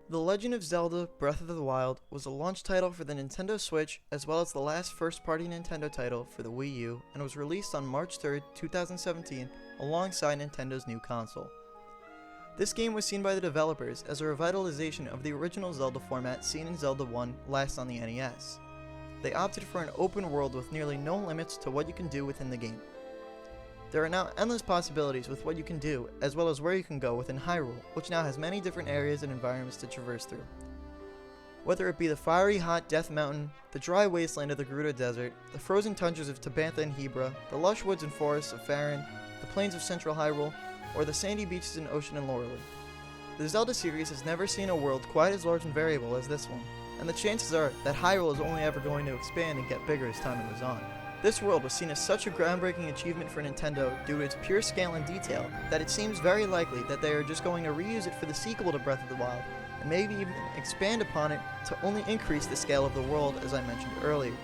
The Legend of Zelda Breath of the Wild was a launch title for the Nintendo Switch as well as the last first-party Nintendo title for the Wii U and was released on March 3, 2017 alongside Nintendo's new console. This game was seen by the developers as a revitalization of the original Zelda format seen in Zelda 1 last on the NES. They opted for an open world with nearly no limits to what you can do within the game. There are now endless possibilities with what you can do, as well as where you can go within Hyrule, which now has many different areas and environments to traverse through. Whether it be the fiery hot Death Mountain, the dry wasteland of the Gerudo Desert, the frozen tundras of Tabantha and Hebra, the lush woods and forests of Faron, the plains of central Hyrule, or the sandy beaches and ocean in Loreley. The Zelda series has never seen a world quite as large and variable as this one, and the chances are that Hyrule is only ever going to expand and get bigger as time goes on. This world was seen as such a groundbreaking achievement for Nintendo due to its pure scale and detail that it seems very likely that they are just going to reuse it for the sequel to Breath of the Wild, and maybe even expand upon it to only increase the scale of the world as I mentioned earlier.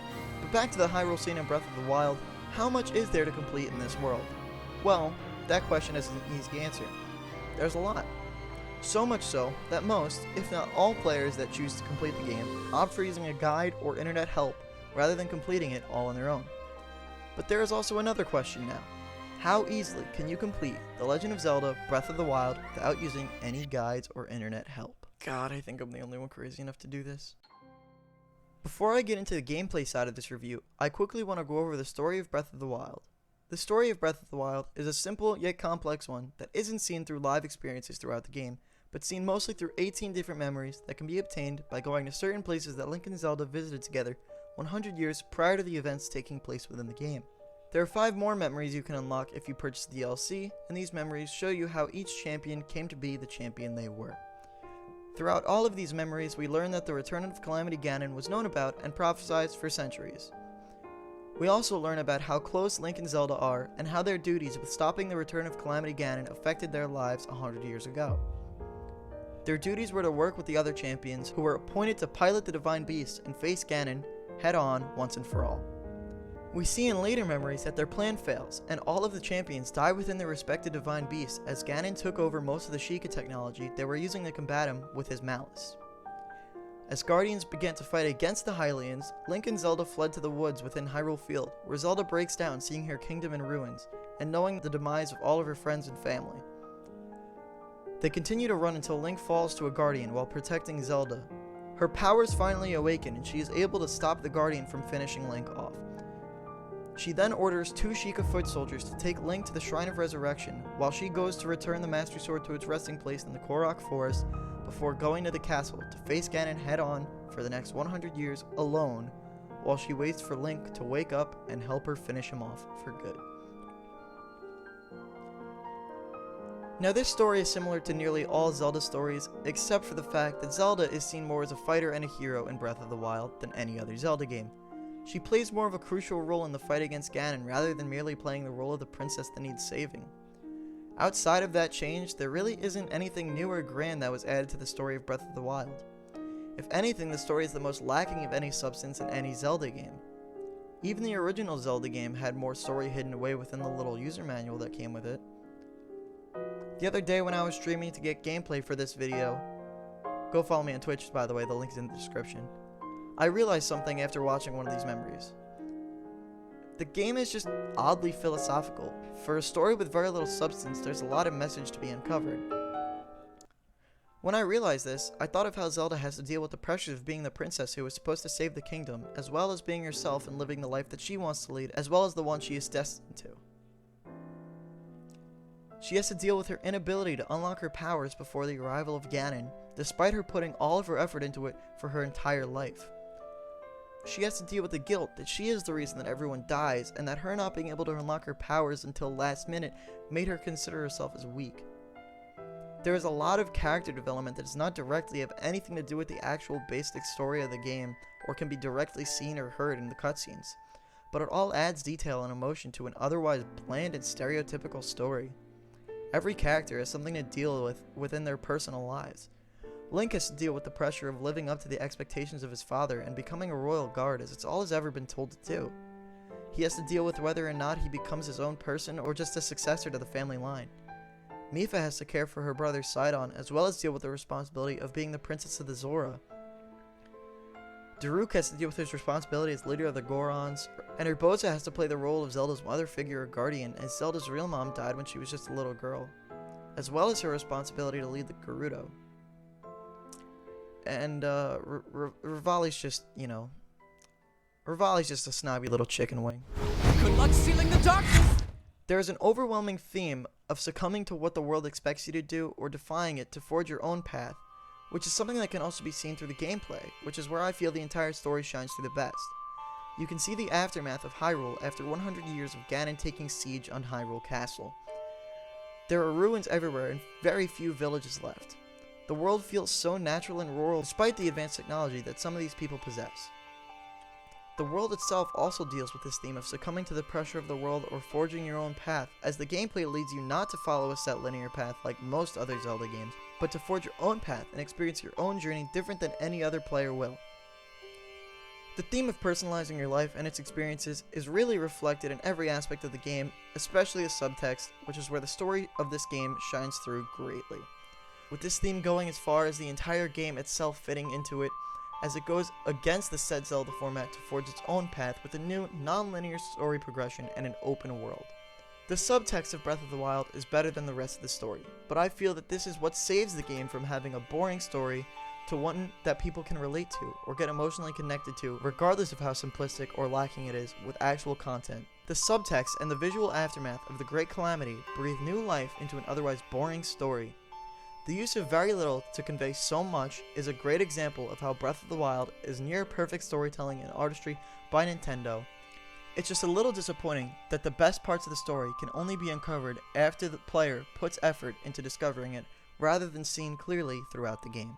But back to the Hyrule scene in Breath of the Wild, how much is there to complete in this world? Well, that question has an easy answer. There's a lot. So much so that most, if not all players that choose to complete the game, opt for using a guide or internet help rather than completing it all on their own. But there is also another question now. How easily can you complete The Legend of Zelda Breath of the Wild without using any guides or internet help? God, I think I'm the only one crazy enough to do this. Before I get into the gameplay side of this review, I quickly want to go over the story of Breath of the Wild. The story of Breath of the Wild is a simple yet complex one that isn't seen through live experiences throughout the game, but seen mostly through 18 different memories that can be obtained by going to certain places that Link and Zelda visited together 100 years prior to the events taking place within the game. There are 5 more memories you can unlock if you purchase the DLC, and these memories show you how each champion came to be the champion they were. Throughout all of these memories, we learn that the return of Calamity Ganon was known about and prophesied for centuries. We also learn about how close Link and Zelda are, and how their duties with stopping the return of Calamity Ganon affected their lives 100 years ago. Their duties were to work with the other champions, who were appointed to pilot the Divine Beast and face Ganon head-on once and for all. We see in later memories that their plan fails, and all of the champions die within their respective Divine Beasts as Ganon took over most of the Sheikah technology they were using to combat him with his malice. As Guardians began to fight against the Hylians, Link and Zelda fled to the woods within Hyrule Field, where Zelda breaks down seeing her kingdom in ruins, and knowing the demise of all of her friends and family. They continue to run until Link falls to a Guardian while protecting Zelda. Her powers finally awaken and she is able to stop the Guardian from finishing Link off. She then orders 2 Sheikah foot soldiers to take Link to the Shrine of Resurrection, while she goes to return the Master Sword to its resting place in the Korok Forest before going to the castle to face Ganon head-on for the next 100 years alone, while she waits for Link to wake up and help her finish him off for good. Now this story is similar to nearly all Zelda stories, except for the fact that Zelda is seen more as a fighter and a hero in Breath of the Wild than any other Zelda game. She plays more of a crucial role in the fight against Ganon rather than merely playing the role of the princess that needs saving. Outside of that change, there really isn't anything new or grand that was added to the story of Breath of the Wild. If anything, the story is the most lacking of any substance in any Zelda game. Even the original Zelda game had more story hidden away within the little user manual that came with it. The other day when I was streaming to get gameplay for this video, go follow me on Twitch by the way, the link is in the description, I realized something after watching one of these memories. The game is just oddly philosophical. For a story with very little substance, there's a lot of message to be uncovered. When I realized this, I thought of how Zelda has to deal with the pressures of being the princess who is supposed to save the kingdom, as well as being herself and living the life that she wants to lead, as well as the one she is destined to. She has to deal with her inability to unlock her powers before the arrival of Ganon, despite her putting all of her effort into it for her entire life. She has to deal with the guilt that she is the reason that everyone dies, and that her not being able to unlock her powers until last minute made her consider herself as weak. There is a lot of character development that does not directly have anything to do with the actual basic story of the game, or can be directly seen or heard in the cutscenes, but it all adds detail and emotion to an otherwise bland and stereotypical story. Every character has something to deal with within their personal lives. Link has to deal with the pressure of living up to the expectations of his father and becoming a royal guard, as it's all he's ever been told to do. He has to deal with whether or not he becomes his own person or just a successor to the family line. Mipha has to care for her brother Sidon, as well as deal with the responsibility of being the princess of the Zora. Daruk has to deal with his responsibility as leader of the Gorons, and Urbosa has to play the role of Zelda's mother figure or guardian, as Zelda's real mom died when she was just a little girl, as well as her responsibility to lead the Gerudo. And Revali's just, Revali's just a snobby little chicken wing. Good luck sealing the darkness! There is an overwhelming theme of succumbing to what the world expects you to do or defying it to forge your own path, which is something that can also be seen through the gameplay, which is where I feel the entire story shines through the best. You can see the aftermath of Hyrule after 100 years of Ganon taking siege on Hyrule Castle. There are ruins everywhere and very few villages left. The world feels so natural and rural despite the advanced technology that some of these people possess. The world itself also deals with this theme of succumbing to the pressure of the world or forging your own path, as the gameplay leads you not to follow a set linear path like most other Zelda games, but to forge your own path and experience your own journey different than any other player will. The theme of personalizing your life and its experiences is really reflected in every aspect of the game, especially the subtext, which is where the story of this game shines through greatly. With this theme going as far as the entire game itself fitting into it, as it goes against the said Zelda format to forge its own path with a new, non-linear story progression and an open world. The subtext of Breath of the Wild is better than the rest of the story, but I feel that this is what saves the game from having a boring story to one that people can relate to or get emotionally connected to, regardless of how simplistic or lacking it is with actual content. The subtext and the visual aftermath of the Great Calamity breathe new life into an otherwise boring story. The use of very little to convey so much is a great example of how Breath of the Wild is near perfect storytelling and artistry by Nintendo. It's just a little disappointing that the best parts of the story can only be uncovered after the player puts effort into discovering it, rather than seen clearly throughout the game.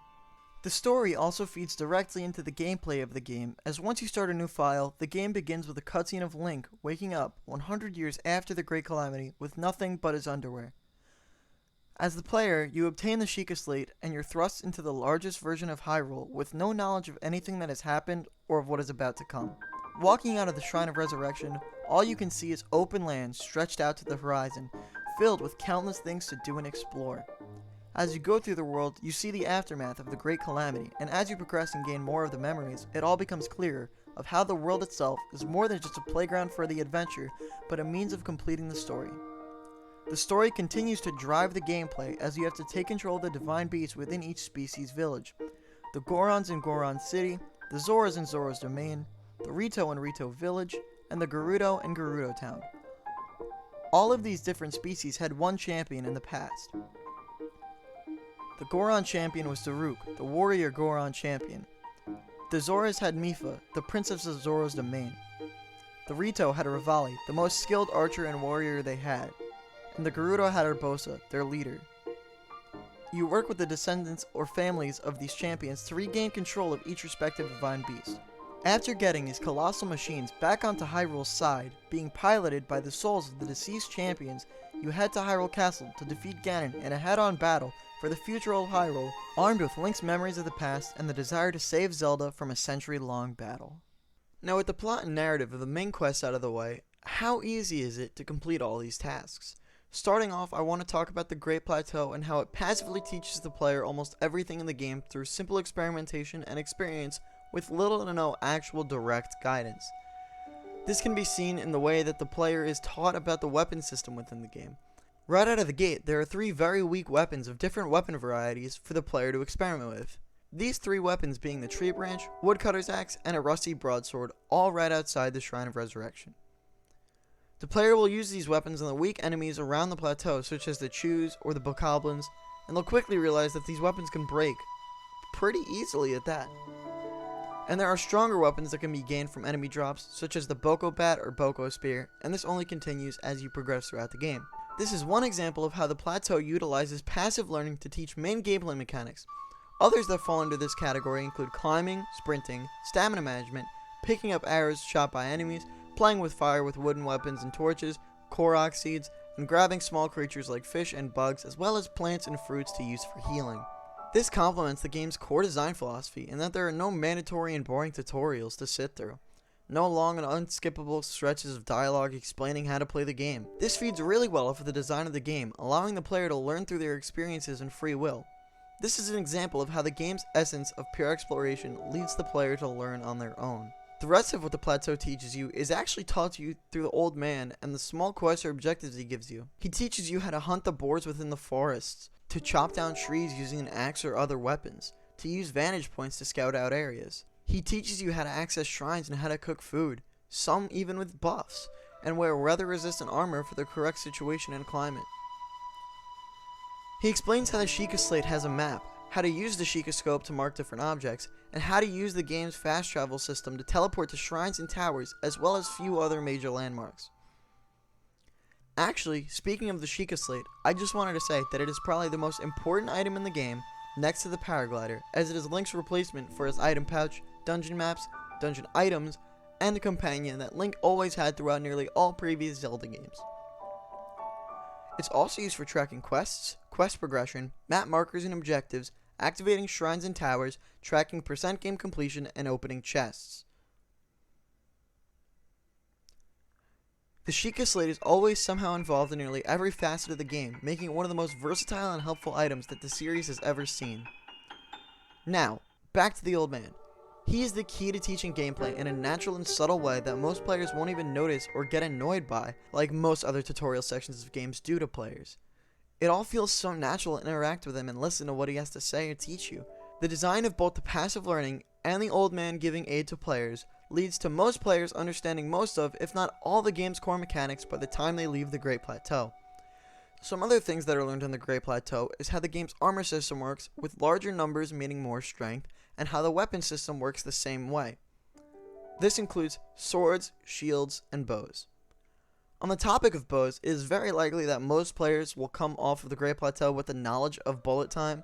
The story also feeds directly into the gameplay of the game, as once you start a new file, the game begins with a cutscene of Link waking up 100 years after the Great Calamity with nothing but his underwear. As the player, you obtain the Sheikah Slate and you're thrust into the largest version of Hyrule with no knowledge of anything that has happened or of what is about to come. Walking out of the Shrine of Resurrection, all you can see is open land stretched out to the horizon, filled with countless things to do and explore. As you go through the world, you see the aftermath of the Great Calamity, and as you progress and gain more of the memories, it all becomes clearer of how the world itself is more than just a playground for the adventure, but a means of completing the story. The story continues to drive the gameplay as you have to take control of the divine beasts within each species village. The Gorons in Goron City, the Zoras in Zora's Domain, the Rito in Rito Village, and the Gerudo in Gerudo Town. All of these different species had one champion in the past. The Goron champion was Daruk, the warrior Goron champion. The Zoras had Mipha, the princess of Zora's Domain. The Rito had Revali, the most skilled archer and warrior they had. And the Gerudo had Urbosa, their leader. You work with the descendants or families of these champions to regain control of each respective divine beast. After getting these colossal machines back onto Hyrule's side, being piloted by the souls of the deceased champions, you head to Hyrule Castle to defeat Ganon in a head-on battle for the future of Hyrule, armed with Link's memories of the past and the desire to save Zelda from a century-long battle. Now with the plot and narrative of the main quest out of the way, how easy is it to complete all these tasks? Starting off, I want to talk about the Great Plateau and how it passively teaches the player almost everything in the game through simple experimentation and experience with little to no actual direct guidance. This can be seen in the way that the player is taught about the weapon system within the game. Right out of the gate, there are 3 very weak weapons of different weapon varieties for the player to experiment with. These 3 weapons being the Tree Branch, Woodcutter's Axe, and a rusty broadsword, all right outside the Shrine of Resurrection. The player will use these weapons on the weak enemies around the plateau, such as the Chews or the Bokoblins, and they'll quickly realize that these weapons can break pretty easily at that. And there are stronger weapons that can be gained from enemy drops, such as the Boko Bat or Boko Spear, and this only continues as you progress throughout the game. This is one example of how the plateau utilizes passive learning to teach main gameplay mechanics. Others that fall under this category include climbing, sprinting, stamina management, picking up arrows shot by enemies, playing with fire with wooden weapons and torches, Korok seeds, and grabbing small creatures like fish and bugs, as well as plants and fruits to use for healing. This complements the game's core design philosophy in that there are no mandatory and boring tutorials to sit through. No long and unskippable stretches of dialogue explaining how to play the game. This feeds really well off of the design of the game, allowing the player to learn through their experiences and free will. This is an example of how the game's essence of pure exploration leads the player to learn on their own. The rest of what the plateau teaches you is actually taught to you through the old man and the small quests or objectives he gives you. He teaches you how to hunt the boars within the forests, to chop down trees using an axe or other weapons, to use vantage points to scout out areas. He teaches you how to access shrines and how to cook food, some even with buffs, and wear weather-resistant armor for the correct situation and climate. He explains how the Sheikah Slate has a map, how to use the Sheikah Scope to mark different objects, and how to use the game's fast travel system to teleport to shrines and towers, as well as few other major landmarks. Actually, speaking of the Sheikah Slate, I just wanted to say that it is probably the most important item in the game, next to the paraglider, as it is Link's replacement for his item pouch, dungeon maps, dungeon items, and the companion that Link always had throughout nearly all previous Zelda games. It's also used for tracking quests, quest progression, map markers and objectives, activating shrines and towers, tracking percent game completion, and opening chests. The Sheikah Slate is always somehow involved in nearly every facet of the game, making it one of the most versatile and helpful items that the series has ever seen. Now, back to the old man. He is the key to teaching gameplay in a natural and subtle way that most players won't even notice or get annoyed by, like most other tutorial sections of games do to players. It all feels so natural to interact with him and listen to what he has to say or teach you. The design of both the passive learning and the old man giving aid to players leads to most players understanding most of, if not all, the game's core mechanics by the time they leave the Great Plateau. Some other things that are learned on the Great Plateau is how the game's armor system works, with larger numbers meaning more strength, and how the weapon system works the same way. This includes swords, shields, and bows. On the topic of bows, it is very likely that most players will come off of the Great Plateau with the knowledge of bullet time,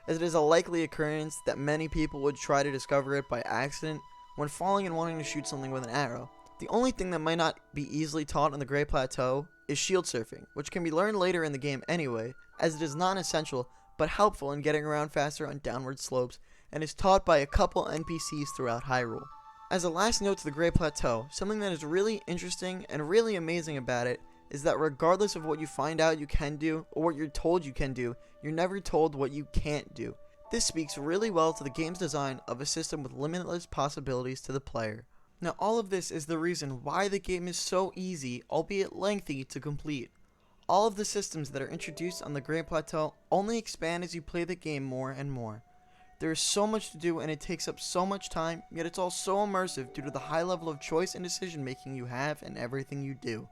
as it is a likely occurrence that many people would try to discover it by accident when falling and wanting to shoot something with an arrow. The only thing that might not be easily taught on the Great Plateau is shield surfing, which can be learned later in the game anyway, as it is non-essential but helpful in getting around faster on downward slopes, and is taught by a couple NPCs throughout Hyrule. As a last note to the Great Plateau, something that is really interesting and really amazing about it is that regardless of what you find out you can do, or what you're told you can do, you're never told what you can't do. This speaks really well to the game's design of a system with limitless possibilities to the player. Now, all of this is the reason why the game is so easy, albeit lengthy, to complete. All of the systems that are introduced on the Great Plateau only expand as you play the game more and more. There is so much to do and it takes up so much time, yet it's all so immersive due to the high level of choice and decision making you have in everything you do.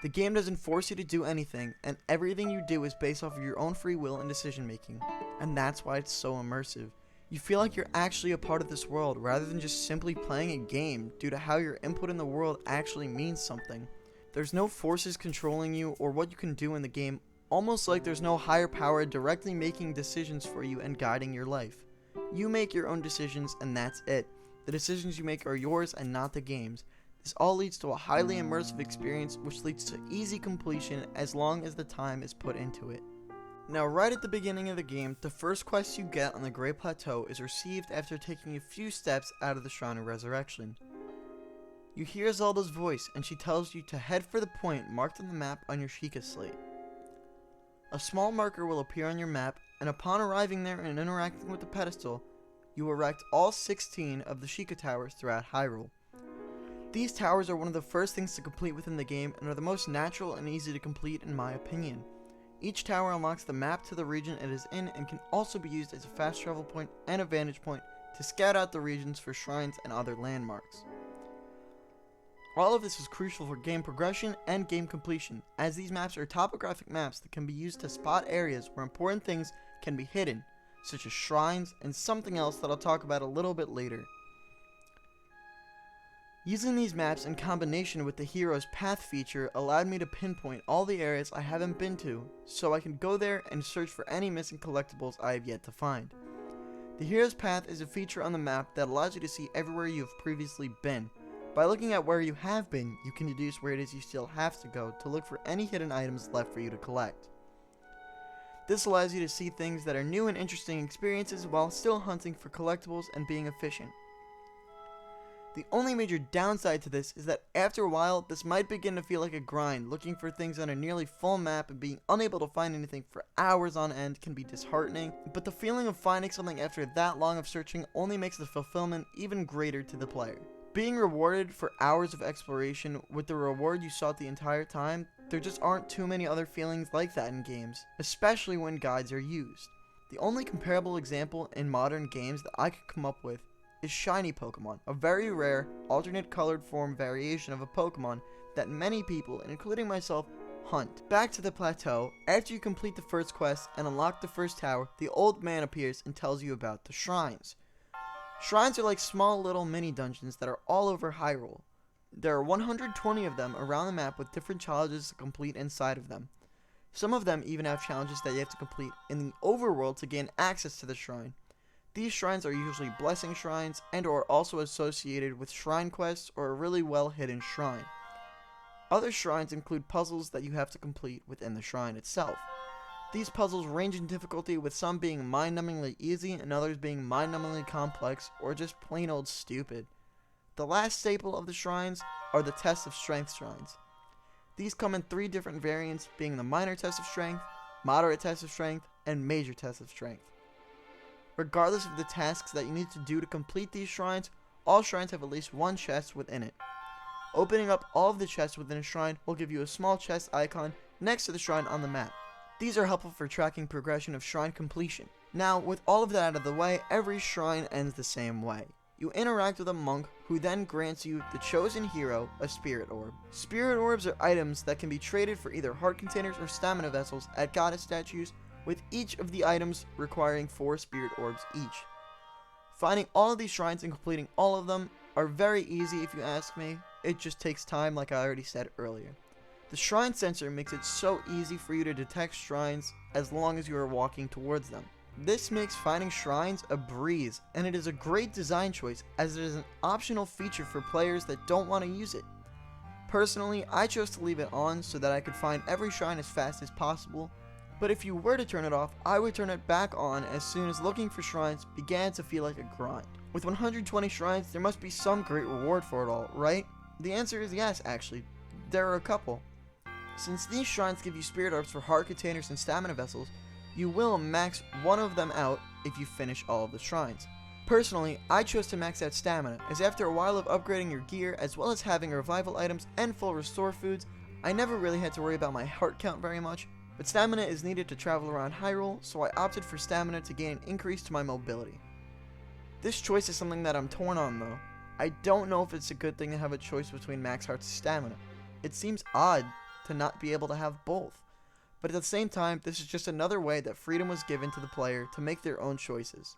The game doesn't force you to do anything, and everything you do is based off of your own free will and decision making, and that's why it's so immersive. You feel like you're actually a part of this world rather than just simply playing a game due to how your input in the world actually means something. There's no forces controlling you or what you can do in the game, almost like there's no higher power directly making decisions for you and guiding your life. You make your own decisions and that's it. The decisions you make are yours and not the game's. This all leads to a highly immersive experience which leads to easy completion as long as the time is put into it. Now, right at the beginning of the game, the first quest you get on the Great Plateau is received after taking a few steps out of the Shrine of Resurrection. You hear Zelda's voice and she tells you to head for the point marked on the map on your Sheikah Slate. A small marker will appear on your map, and upon arriving there and interacting with the pedestal, you will erect all 16 of the Sheikah Towers throughout Hyrule. These towers are one of the first things to complete within the game and are the most natural and easy to complete in my opinion. Each tower unlocks the map to the region it is in and can also be used as a fast travel point and a vantage point to scout out the regions for shrines and other landmarks. All of this is crucial for game progression and game completion, as these maps are topographic maps that can be used to spot areas where important things can be hidden, such as shrines and something else that I'll talk about a little bit later. Using these maps in combination with the Hero's Path feature allowed me to pinpoint all the areas I haven't been to, so I can go there and search for any missing collectibles I have yet to find. The Hero's Path is a feature on the map that allows you to see everywhere you have previously been. By looking at where you have been, you can deduce where it is you still have to go to look for any hidden items left for you to collect. This allows you to see things that are new and interesting experiences while still hunting for collectibles and being efficient. The only major downside to this is that after a while, this might begin to feel like a grind. Looking for things on a nearly full map and being unable to find anything for hours on end can be disheartening, but the feeling of finding something after that long of searching only makes the fulfillment even greater to the player. Being rewarded for hours of exploration with the reward you sought the entire time, there just aren't too many other feelings like that in games, especially when guides are used. The only comparable example in modern games that I could come up with is shiny Pokemon, a very rare, alternate colored form variation of a Pokemon that many people, including myself, hunt. Back to the plateau, after you complete the first quest and unlock the first tower, the old man appears and tells you about the shrines. Shrines are like small little mini dungeons that are all over Hyrule. There are 120 of them around the map with different challenges to complete inside of them. Some of them even have challenges that you have to complete in the overworld to gain access to the shrine. These shrines are usually blessing shrines and or also associated with shrine quests or a really well hidden shrine. Other shrines include puzzles that you have to complete within the shrine itself. These puzzles range in difficulty, with some being mind-numbingly easy and others being mind-numbingly complex or just plain old stupid. The last staple of the shrines are the Tests of Strength shrines. These come in 3 different variants, being the Minor Test of Strength, Moderate Test of Strength, and Major Test of Strength. Regardless of the tasks that you need to do to complete these shrines, all shrines have at least one chest within it. Opening up all of the chests within a shrine will give you a small chest icon next to the shrine on the map. These are helpful for tracking progression of shrine completion. Now, with all of that out of the way, every shrine ends the same way. You interact with a monk who then grants you the chosen hero, a spirit orb. Spirit orbs are items that can be traded for either heart containers or stamina vessels at goddess statues, with each of the items requiring 4 spirit orbs each. Finding all of these shrines and completing all of them are very easy if you ask me. It just takes time, like I already said earlier. The shrine sensor makes it so easy for you to detect shrines as long as you are walking towards them. This makes finding shrines a breeze, and it is a great design choice as it is an optional feature for players that don't want to use it. Personally, I chose to leave it on so that I could find every shrine as fast as possible, but if you were to turn it off, I would turn it back on as soon as looking for shrines began to feel like a grind. With 120 shrines, there must be some great reward for it all, right? The answer is yes, actually. There are a couple. Since these shrines give you spirit orbs for heart containers and stamina vessels, you will max one of them out if you finish all of the shrines. Personally, I chose to max out stamina, as after a while of upgrading your gear, as well as having revival items and full restore foods, I never really had to worry about my heart count very much, but stamina is needed to travel around Hyrule, so I opted for stamina to gain an increase to my mobility. This choice is something that I'm torn on though. I don't know if it's a good thing to have a choice between max hearts and stamina. It seems odd to not be able to have both. But at the same time, this is just another way that freedom was given to the player to make their own choices.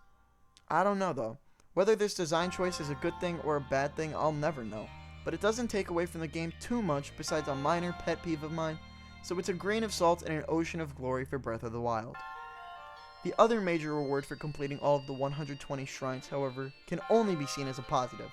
I don't know though. Whether this design choice is a good thing or a bad thing, I'll never know. But it doesn't take away from the game too much besides a minor pet peeve of mine, so it's a grain of salt in an ocean of glory for Breath of the Wild. The other major reward for completing all of the 120 shrines, however, can only be seen as a positive.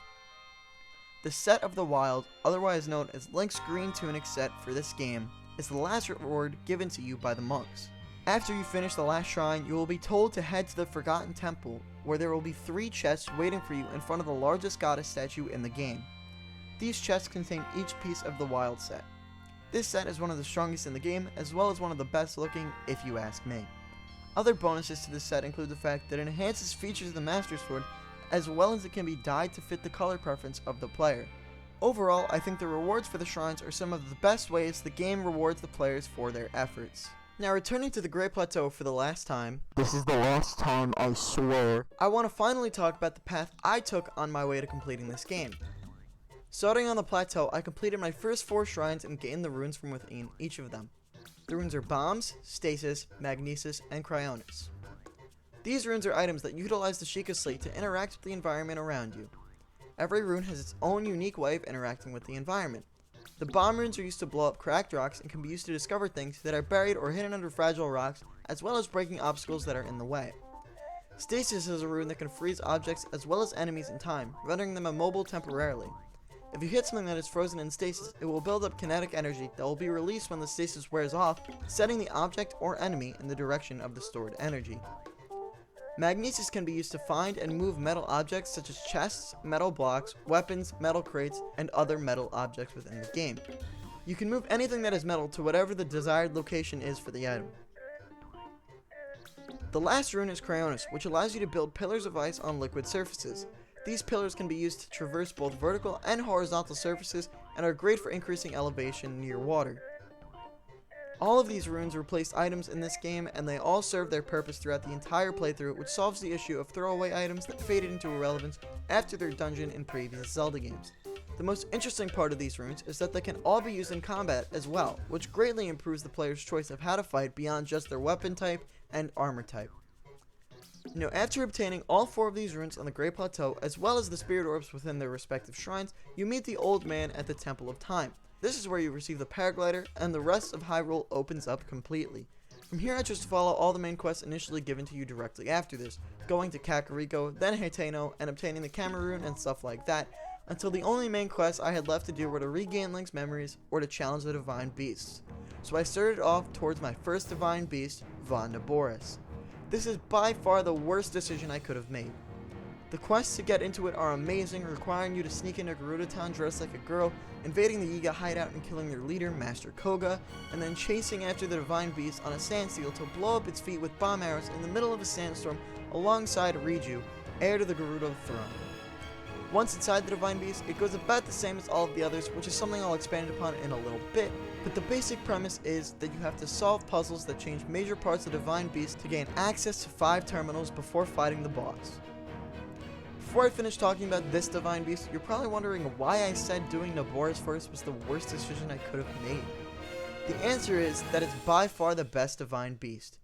The Set of the Wild, otherwise known as Link's Green Tunic set for this game, is the last reward given to you by the monks. After you finish the last shrine, you will be told to head to the Forgotten Temple, where there will be 3 chests waiting for you in front of the largest goddess statue in the game. These chests contain each piece of the Wild set. This set is one of the strongest in the game, as well as one of the best looking, if you ask me. Other bonuses to this set include the fact that it enhances features of the Master Sword, as well as it can be dyed to fit the color preference of the player. Overall, I think the rewards for the shrines are some of the best ways the game rewards the players for their efforts. Now, returning to the Great Plateau for the last time, this is the last time, I swear, I want to finally talk about the path I took on my way to completing this game. Starting on the plateau, I completed my first 4 shrines and gained the runes from within each of them. The runes are Bombs, Stasis, Magnesis, and Cryonis. These runes are items that utilize the Sheikah Slate to interact with the environment around you. Every rune has its own unique way of interacting with the environment. The bomb runes are used to blow up cracked rocks and can be used to discover things that are buried or hidden under fragile rocks, as well as breaking obstacles that are in the way. Stasis is a rune that can freeze objects as well as enemies in time, rendering them immobile temporarily. If you hit something that is frozen in stasis, it will build up kinetic energy that will be released when the stasis wears off, setting the object or enemy in the direction of the stored energy. Magnesis can be used to find and move metal objects such as chests, metal blocks, weapons, metal crates, and other metal objects within the game. You can move anything that is metal to whatever the desired location is for the item. The last rune is Cryonis, which allows you to build pillars of ice on liquid surfaces. These pillars can be used to traverse both vertical and horizontal surfaces and are great for increasing elevation near water. All of these runes replaced items in this game, and they all serve their purpose throughout the entire playthrough, which solves the issue of throwaway items that faded into irrelevance after their dungeon in previous Zelda games. The most interesting part of these runes is that they can all be used in combat as well, which greatly improves the player's choice of how to fight beyond just their weapon type and armor type. After obtaining all 4 of these runes on the Great Plateau, as well as the spirit orbs within their respective shrines, you meet the old man at the Temple of Time. This is where you receive the paraglider, and the rest of Hyrule opens up completely. From here I just follow all the main quests initially given to you directly after this, going to Kakariko, then Hateno, and obtaining the Camera Rune and stuff like that, until the only main quests I had left to do were to regain Link's memories or to challenge the Divine Beasts. So I started off towards my first Divine Beast, Von Naboris. This is by far the worst decision I could have made. The quests to get into it are amazing, requiring you to sneak into Gerudo Town dressed like a girl, invading the Yiga hideout and killing their leader, Master Koga, and then chasing after the Divine Beast on a sandsteel to blow up its feet with bomb arrows in the middle of a sandstorm alongside Riju, heir to the Gerudo throne. Once inside the Divine Beast, it goes about the same as all of the others, which is something I'll expand upon in a little bit, but the basic premise is that you have to solve puzzles that change major parts of the Divine Beast to gain access to 5 terminals before fighting the boss. Before I finish talking about this Divine Beast, you're probably wondering why I said doing Naboris first was the worst decision I could have made. The answer is that it's by far the best Divine Beast.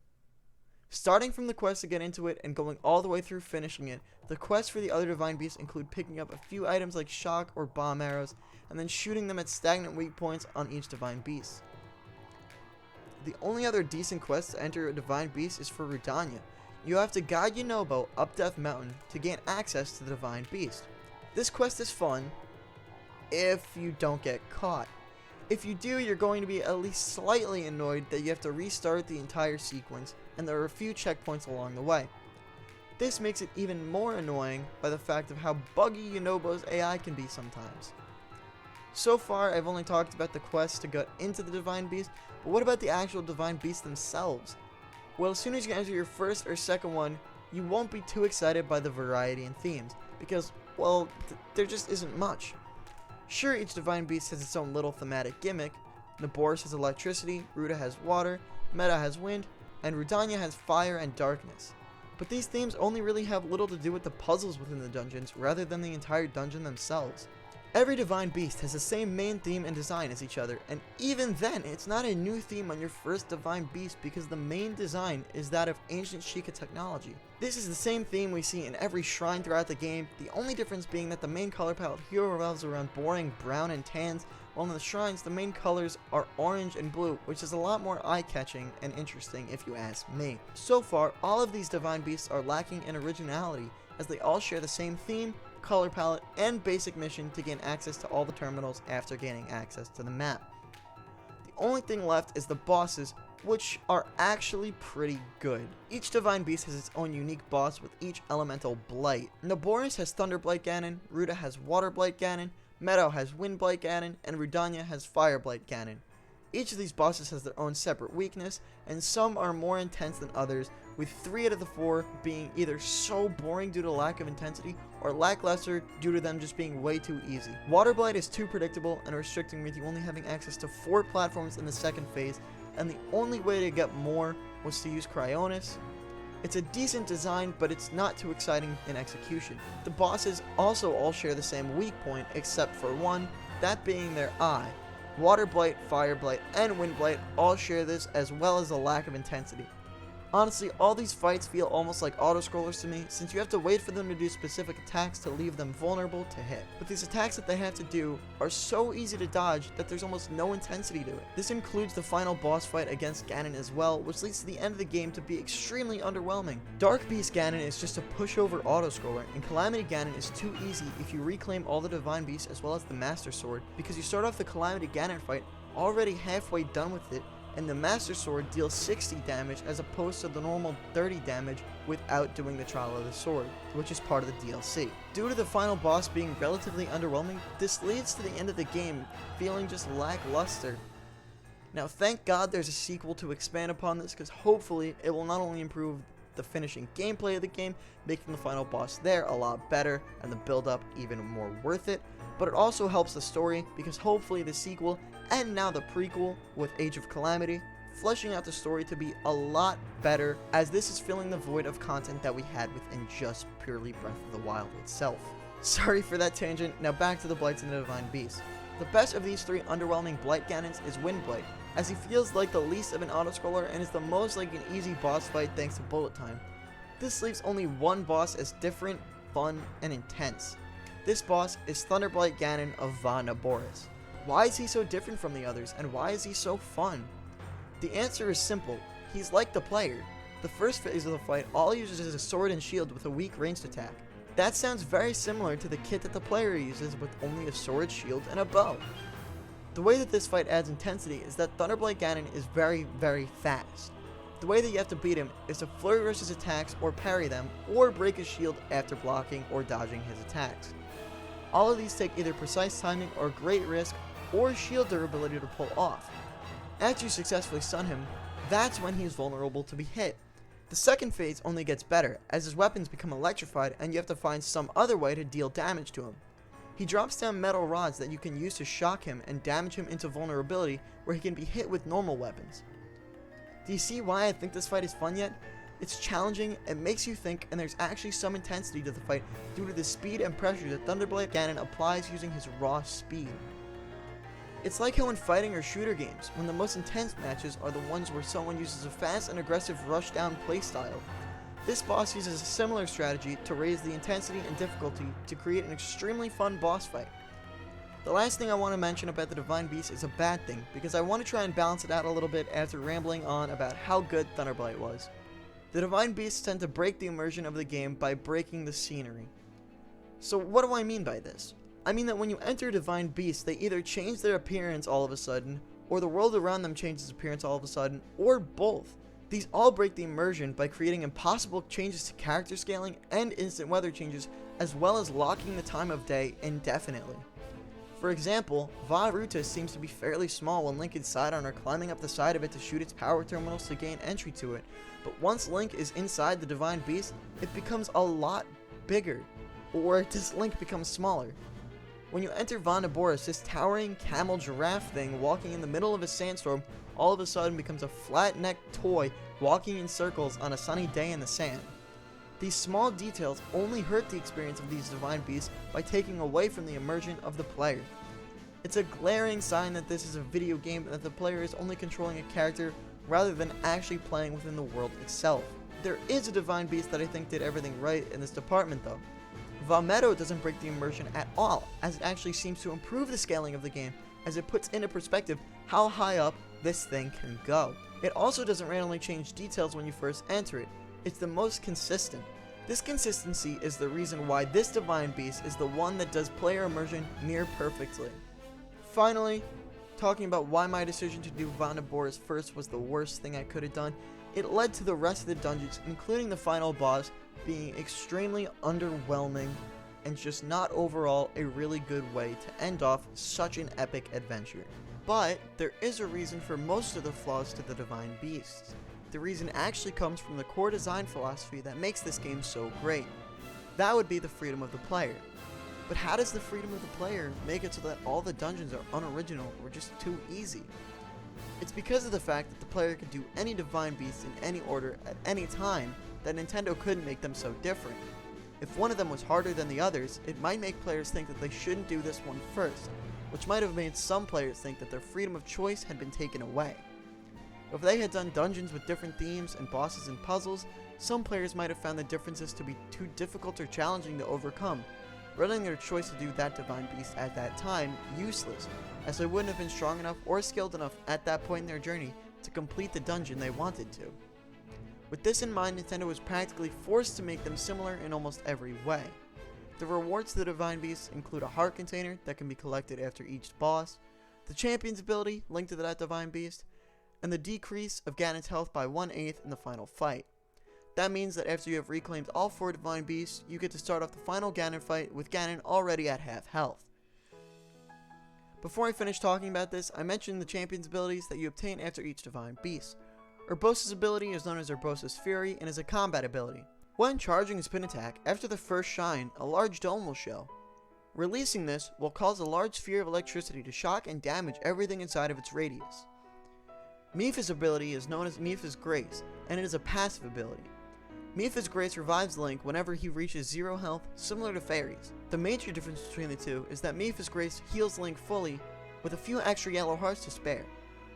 Starting from the quest to get into it and going all the way through finishing it, the quests for the other Divine Beasts include picking up a few items like shock or bomb arrows, and then shooting them at stagnant weak points on each Divine Beast. The only other decent quest to enter a Divine Beast is for Rudanya. You have to guide Yunobo up Death Mountain to gain access to the Divine Beast. This quest is fun, if you don't get caught. If you do, you're going to be at least slightly annoyed that you have to restart the entire sequence, and there are a few checkpoints along the way. This makes it even more annoying by the fact of how buggy Yunobo's AI can be sometimes. So far, I've only talked about the quest to get into the Divine Beast, but what about the actual Divine Beasts themselves? Well, as soon as you enter your first or second one, you won't be too excited by the variety and themes, because, well, there just isn't much. Sure, each Divine Beast has its own little thematic gimmick. Naboris has electricity, Ruda has water, Meta has wind, and Rudanya has fire and darkness. But these themes only really have little to do with the puzzles within the dungeons, rather than the entire dungeon themselves. Every Divine Beast has the same main theme and design as each other, and even then, it's not a new theme on your first Divine Beast because the main design is that of ancient Sheikah technology. This is the same theme we see in every shrine throughout the game, the only difference being that the main color palette here revolves around boring brown and tans, while in the shrines the main colors are orange and blue, which is a lot more eye-catching and interesting if you ask me. So far, all of these Divine Beasts are lacking in originality, as they all share the same theme, color palette, and basic mission to gain access to all the terminals after gaining access to the map. The only thing left is the bosses, which are actually pretty good. Each Divine Beast has its own unique boss with each elemental blight. Naboris has Thunder Blight Ganon, Ruda has Water Blight Ganon, Meadow has Wind Blight Ganon, and Rudanya has Fire Blight Ganon. Each of these bosses has their own separate weakness, and some are more intense than others, with 3 out of the 4 being either so boring due to lack of intensity, or lackluster due to them just being way too easy. Water Blight is too predictable and restricting, with you only having access to 4 platforms in the second phase, and the only way to get more was to use Cryonis. It's a decent design, but it's not too exciting in execution. The bosses also all share the same weak point, except for one, that being their eye. Water Blight, Fire Blight, and Wind Blight all share this, as well as a lack of intensity. Honestly, all these fights feel almost like auto-scrollers to me, since you have to wait for them to do specific attacks to leave them vulnerable to hit. But these attacks that they have to do are so easy to dodge that there's almost no intensity to it. This includes the final boss fight against Ganon as well, which leads to the end of the game to be extremely underwhelming. Dark Beast Ganon is just a pushover auto-scroller, and Calamity Ganon is too easy if you reclaim all the Divine Beasts as well as the Master Sword, because you start off the Calamity Ganon fight already halfway done with it, and the Master Sword deals 60 damage as opposed to the normal 30 damage without doing the Trial of the Sword, which is part of the DLC. Due to the final boss being relatively underwhelming, this leads to the end of the game feeling just lackluster. Now thank God there's a sequel to expand upon this, because hopefully it will not only improve the finishing gameplay of the game, making the final boss there a lot better and the build up even more worth it, but it also helps the story, because hopefully the sequel and now the prequel with Age of Calamity fleshing out the story to be a lot better, as this is filling the void of content that we had within just purely Breath of the Wild itself. Sorry for that tangent, now back to the Blights and the Divine Beast. The best of these three underwhelming Blight Ganons is Windblight, as he feels like the least of an autoscroller and is the most like an easy boss fight thanks to bullet time. This leaves only one boss as different, fun, and intense. This boss is Thunderblight Ganon of Va Naboris. Why is he so different from the others, and why is he so fun? The answer is simple. He's like the player. The first phase of the fight all he uses is a sword and shield with a weak ranged attack. That sounds very similar to the kit that the player uses with only a sword, shield, and a bow. The way that this fight adds intensity is that Thunderblight Ganon is very, very fast. The way that you have to beat him is to flurry rush his attacks or parry them, or break his shield after blocking or dodging his attacks. All of these take either precise timing or great risk, or shield durability to pull off. After you successfully stun him, that's when he is vulnerable to be hit. The second phase only gets better, as his weapons become electrified and you have to find some other way to deal damage to him. He drops down metal rods that you can use to shock him and damage him into vulnerability, where he can be hit with normal weapons. Do you see why I think this fight is fun yet? It's challenging, it makes you think, and there's actually some intensity to the fight due to the speed and pressure that Thunderblight Ganon applies using his raw speed. It's like how in fighting or shooter games, when the most intense matches are the ones where someone uses a fast and aggressive rush-down playstyle. This boss uses a similar strategy to raise the intensity and difficulty to create an extremely fun boss fight. The last thing I want to mention about the Divine Beast is a bad thing, because I want to try and balance it out a little bit after rambling on about how good Thunderblight was. The Divine Beasts tend to break the immersion of the game by breaking the scenery. So what do I mean by this? I mean that when you enter Divine Beasts, they either change their appearance all of a sudden, or the world around them changes appearance all of a sudden, or both. These all break the immersion by creating impossible changes to character scaling and instant weather changes, as well as locking the time of day indefinitely. For example, Va Ruta seems to be fairly small when Link is Sidon or climbing up the side of it to shoot its power terminals to gain entry to it, but once Link is inside the Divine Beast, it becomes a lot bigger. Or does Link become smaller? When you enter Va Naboris, this towering camel giraffe thing walking in the middle of a sandstorm all of a sudden becomes a flat-necked toy walking in circles on a sunny day in the sand. These small details only hurt the experience of these Divine Beasts by taking away from the immersion of the player. It's a glaring sign that this is a video game and that the player is only controlling a character rather than actually playing within the world itself. There is a Divine Beast that I think did everything right in this department though. Valmetto doesn't break the immersion at all, as it actually seems to improve the scaling of the game, as it puts into perspective how high up this thing can go. It also doesn't randomly change details when you first enter it. It's the most consistent. This consistency is the reason why this Divine Beast is the one that does player immersion near perfectly. Finally, talking about why my decision to do Va Naboris first was the worst thing I could have done, it led to the rest of the dungeons, including the final boss, being extremely underwhelming and just not overall a really good way to end off such an epic adventure. But there is a reason for most of the flaws to the Divine Beasts. The reason actually comes from the core design philosophy that makes this game so great. That would be the freedom of the player. But how does the freedom of the player make it so that all the dungeons are unoriginal or just too easy? It's because of the fact that the player could do any Divine Beast in any order at any time that Nintendo couldn't make them so different. If one of them was harder than the others, it might make players think that they shouldn't do this one first, which might have made some players think that their freedom of choice had been taken away. If they had done dungeons with different themes and bosses and puzzles, some players might have found the differences to be too difficult or challenging to overcome, rendering their choice to do that Divine Beast at that time useless, as they wouldn't have been strong enough or skilled enough at that point in their journey to complete the dungeon they wanted to. With this in mind, Nintendo was practically forced to make them similar in almost every way. The rewards to the Divine Beasts include a heart container that can be collected after each boss, the Champion's ability linked to that Divine Beast, and the decrease of Ganon's health by 1/8 in the final fight. That means that after you have reclaimed all 4 Divine Beasts, you get to start off the final Ganon fight with Ganon already at half health. Before I finish talking about this, I mentioned the champion's abilities that you obtain after each Divine Beast. Urbosa's ability is known as Urbosa's Fury and is a combat ability. When charging a spin attack, after the first shine, a large dome will show. Releasing this will cause a large sphere of electricity to shock and damage everything inside of its radius. Mipha's ability is known as Mipha's Grace, and it is a passive ability. Mipha's Grace revives Link whenever he reaches 0 health, similar to fairies. The major difference between the two is that Mipha's Grace heals Link fully with a few extra yellow hearts to spare,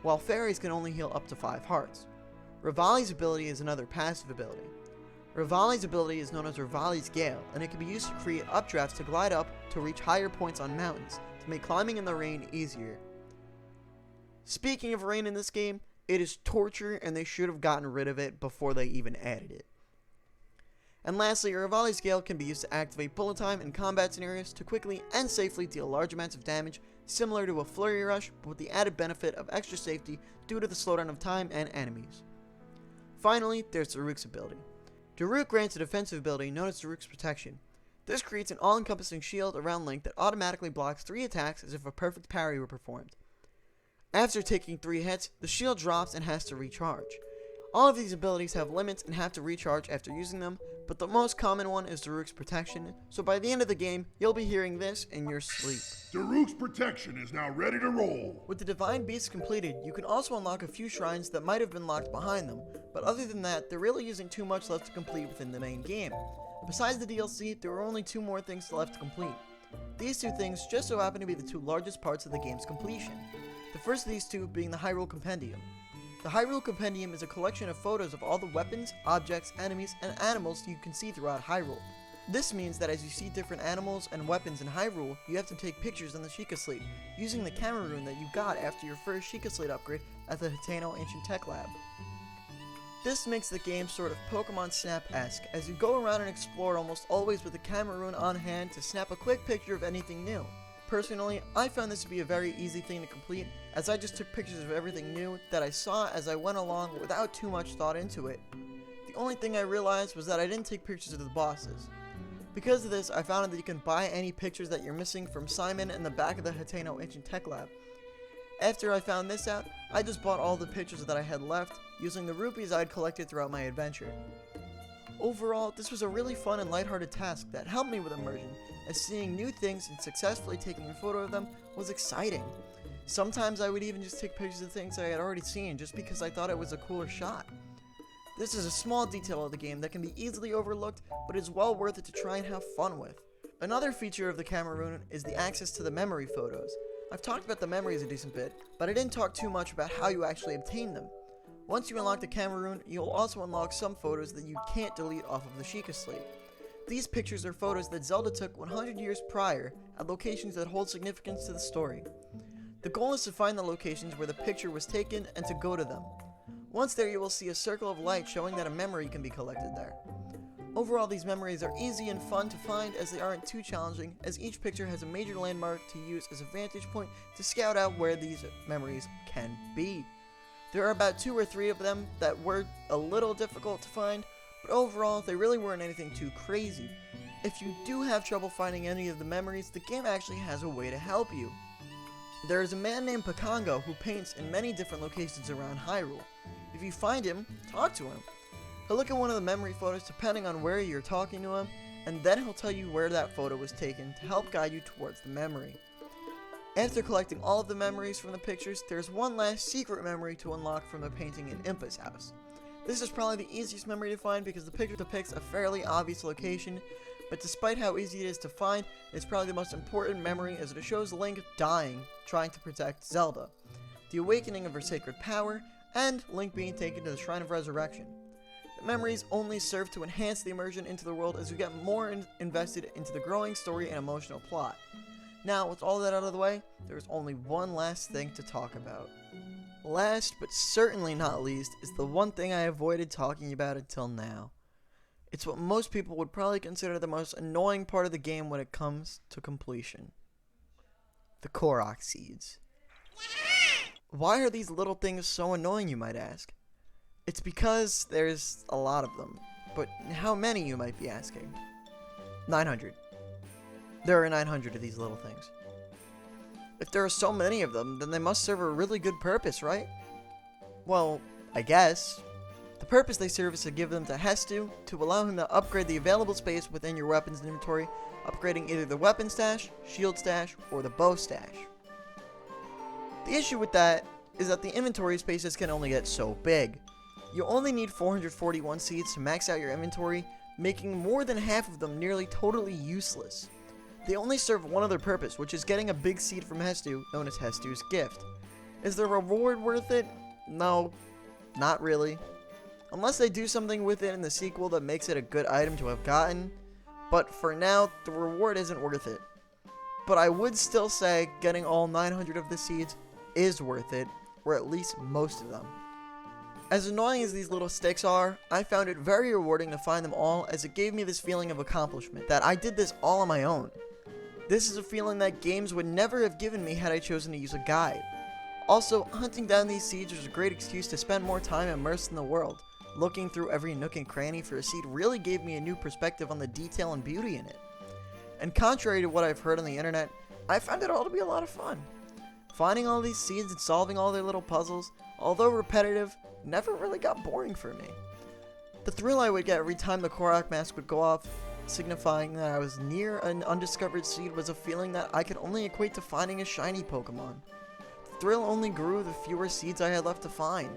while fairies can only heal up to 5 hearts. Revali's ability is another passive ability. Revali's ability is known as Revali's Gale, and it can be used to create updrafts to glide up to reach higher points on mountains, to make climbing in the rain easier. Speaking of rain in this game, it is torture and they should have gotten rid of it before they even added it. And lastly, Revali's Gale can be used to activate bullet time in combat scenarios to quickly and safely deal large amounts of damage, similar to a Flurry Rush, but with the added benefit of extra safety due to the slowdown of time and enemies. Finally, there's Daruk's ability. Daruk grants a defensive ability known as Daruk's Protection. This creates an all-encompassing shield around Link that automatically blocks 3 attacks as if a perfect parry were performed. After taking 3 hits, the shield drops and has to recharge. All of these abilities have limits and have to recharge after using them, but the most common one is Daruk's Protection, so by the end of the game, you'll be hearing this in your sleep. Daruk's Protection is now ready to roll. With the Divine Beasts completed, you can also unlock a few shrines that might have been locked behind them, but other than that, there really isn't too much left to complete within the main game. Besides the DLC, there are only 2 more things left to complete. These 2 things just so happen to be the 2 largest parts of the game's completion. The first of these 2 being the Hyrule Compendium. The Hyrule Compendium is a collection of photos of all the weapons, objects, enemies, and animals you can see throughout Hyrule. This means that as you see different animals and weapons in Hyrule, you have to take pictures on the Sheikah Slate, using the camera rune that you got after your first Sheikah Slate upgrade at the Hateno Ancient Tech Lab. This makes the game sort of Pokemon Snap-esque, as you go around and explore almost always with the camera rune on hand to snap a quick picture of anything new. Personally, I found this to be a very easy thing to complete, as I just took pictures of everything new that I saw as I went along without too much thought into it. The only thing I realized was that I didn't take pictures of the bosses. Because of this, I found out that you can buy any pictures that you're missing from Simon in the back of the Hateno Ancient Tech Lab. After I found this out, I just bought all the pictures that I had left, using the rupees I had collected throughout my adventure. Overall, this was a really fun and lighthearted task that helped me with immersion, as seeing new things and successfully taking a photo of them was exciting. Sometimes I would even just take pictures of things I had already seen just because I thought it was a cooler shot. This is a small detail of the game that can be easily overlooked, but is well worth it to try and have fun with. Another feature of the camera rune is the access to the memory photos. I've talked about the memories a decent bit, but I didn't talk too much about how you actually obtain them. Once you unlock the camera rune, you'll also unlock some photos that you can't delete off of the Sheikah Slate. These pictures are photos that Zelda took 100 years prior at locations that hold significance to the story. The goal is to find the locations where the picture was taken and to go to them. Once there, you will see a circle of light showing that a memory can be collected there. Overall, these memories are easy and fun to find as they aren't too challenging, as each picture has a major landmark to use as a vantage point to scout out where these memories can be. There are about 2 or 3 of them that were a little difficult to find, but overall, they really weren't anything too crazy. If you do have trouble finding any of the memories, the game actually has a way to help you. There is a man named Pakongo who paints in many different locations around Hyrule. If you find him, talk to him. He'll look at one of the memory photos depending on where you're talking to him, and then he'll tell you where that photo was taken to help guide you towards the memory. After collecting all of the memories from the pictures, there's one last secret memory to unlock from the painting in Impa's house. This is probably the easiest memory to find because the picture depicts a fairly obvious location, but despite how easy it is to find, it's probably the most important memory as it shows Link dying, trying to protect Zelda, the awakening of her sacred power, and Link being taken to the Shrine of Resurrection. The memories only serve to enhance the immersion into the world as you get more invested into the growing story and emotional plot. Now, with all that out of the way, there's only one last thing to talk about. Last, but certainly not least, is the one thing I avoided talking about until now. It's what most people would probably consider the most annoying part of the game when it comes to completion. The Korok seeds. Why are these little things so annoying, you might ask? It's because there's a lot of them. But how many, you might be asking? 900. There are 900 of these little things. If there are so many of them, then they must serve a really good purpose, right? Well, I guess. The purpose they serve is to give them to Hestu to allow him to upgrade the available space within your weapons inventory, upgrading either the weapon stash, shield stash, or the bow stash. The issue with that is that the inventory spaces can only get so big. You only need 441 seeds to max out your inventory, making more than half of them nearly totally useless. They only serve one other purpose, which is getting a big seed from Hestu, known as Hestu's Gift. Is the reward worth it? No, not really. Unless they do something with it in the sequel that makes it a good item to have gotten. But for now, the reward isn't worth it. But I would still say getting all 900 of the seeds is worth it, or at least most of them. As annoying as these little sticks are, I found it very rewarding to find them all, as it gave me this feeling of accomplishment, that I did this all on my own. This is a feeling that games would never have given me had I chosen to use a guide. Also, hunting down these seeds was a great excuse to spend more time immersed in the world. Looking through every nook and cranny for a seed really gave me a new perspective on the detail and beauty in it. And contrary to what I've heard on the internet, I found it all to be a lot of fun. Finding all these seeds and solving all their little puzzles, although repetitive, never really got boring for me. The thrill I would get every time the Korok mask would go off, signifying that I was near an undiscovered seed, was a feeling that I could only equate to finding a shiny Pokemon. The thrill only grew the fewer seeds I had left to find.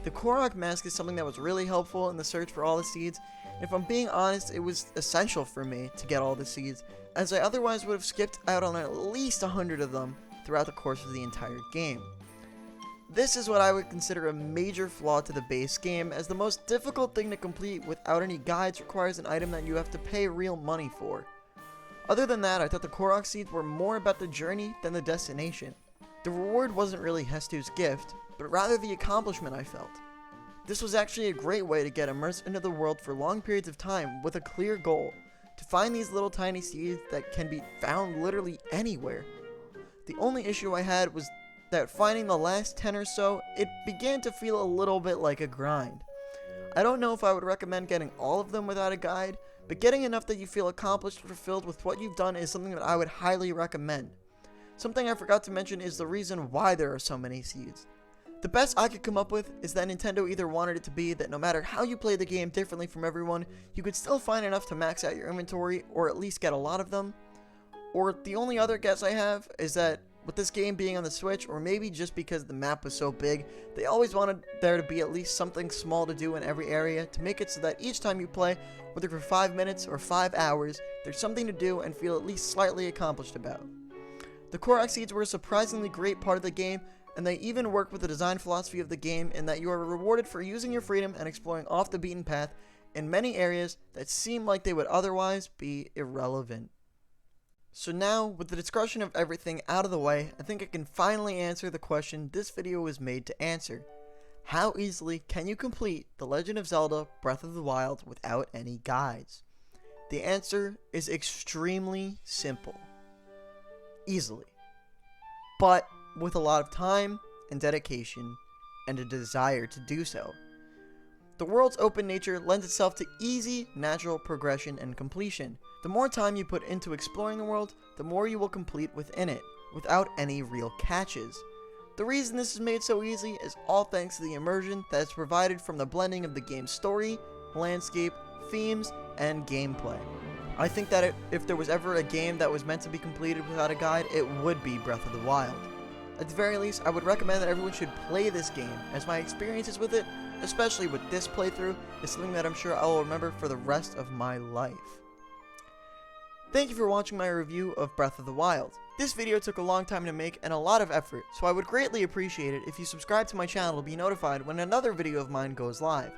The Korok mask is something that was really helpful in the search for all the seeds, and if I'm being honest, it was essential for me to get all the seeds, as I otherwise would have skipped out on at least 100 of them throughout the course of the entire game. This is what I would consider a major flaw to the base game, as the most difficult thing to complete without any guides requires an item that you have to pay real money for. Other than that, I thought the Korok seeds were more about the journey than the destination. The reward wasn't really Hestu's Gift, but rather the accomplishment I felt. This was actually a great way to get immersed into the world for long periods of time with a clear goal, to find these little tiny seeds that can be found literally anywhere. The only issue I had was that finding the last 10 or so, it began to feel a little bit like a grind. I don't know if I would recommend getting all of them without a guide, but getting enough that you feel accomplished or fulfilled with what you've done is something that I would highly recommend. Something I forgot to mention is the reason why there are so many seeds. The best I could come up with is that Nintendo either wanted it to be that no matter how you play the game differently from everyone, you could still find enough to max out your inventory, or at least get a lot of them. Or the only other guess I have is that with this game being on the Switch, or maybe just because the map was so big, they always wanted there to be at least something small to do in every area to make it so that each time you play, whether for 5 minutes or 5 hours, there's something to do and feel at least slightly accomplished about. The Korok seeds were a surprisingly great part of the game, and they even work with the design philosophy of the game in that you are rewarded for using your freedom and exploring off the beaten path in many areas that seem like they would otherwise be irrelevant. So now, with the discussion of everything out of the way, I think I can finally answer the question this video was made to answer. How easily can you complete The Legend of Zelda Breath of the Wild without any guides? The answer is extremely simple. Easily. But with a lot of time and dedication and a desire to do so. The world's open nature lends itself to easy, natural progression and completion. The more time you put into exploring the world, the more you will complete within it, without any real catches. The reason this is made so easy is all thanks to the immersion that is provided from the blending of the game's story, landscape, themes, and gameplay. I think that if there was ever a game that was meant to be completed without a guide, it would be Breath of the Wild. At the very least, I would recommend that everyone should play this game, as my experiences with it, especially with this playthrough, is something that I'm sure I will remember for the rest of my life. Thank you for watching my review of Breath of the Wild. This video took a long time to make and a lot of effort, so I would greatly appreciate it if you subscribe to my channel to be notified when another video of mine goes live.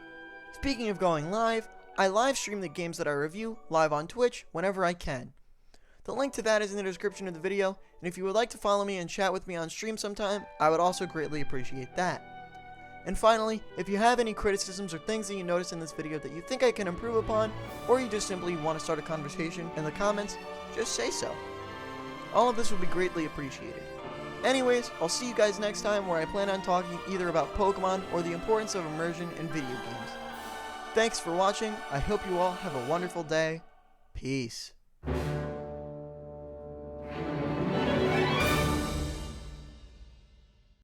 Speaking of going live, I live stream the games that I review live on Twitch whenever I can. The link to that is in the description of the video, and if you would like to follow me and chat with me on stream sometime, I would also greatly appreciate that. And finally, if you have any criticisms or things that you notice in this video that you think I can improve upon, or you just simply want to start a conversation in the comments, just say so. All of this would be greatly appreciated. Anyways, I'll see you guys next time where I plan on talking either about Pokemon or the importance of immersion in video games. Thanks for watching. I hope you all have a wonderful day. Peace.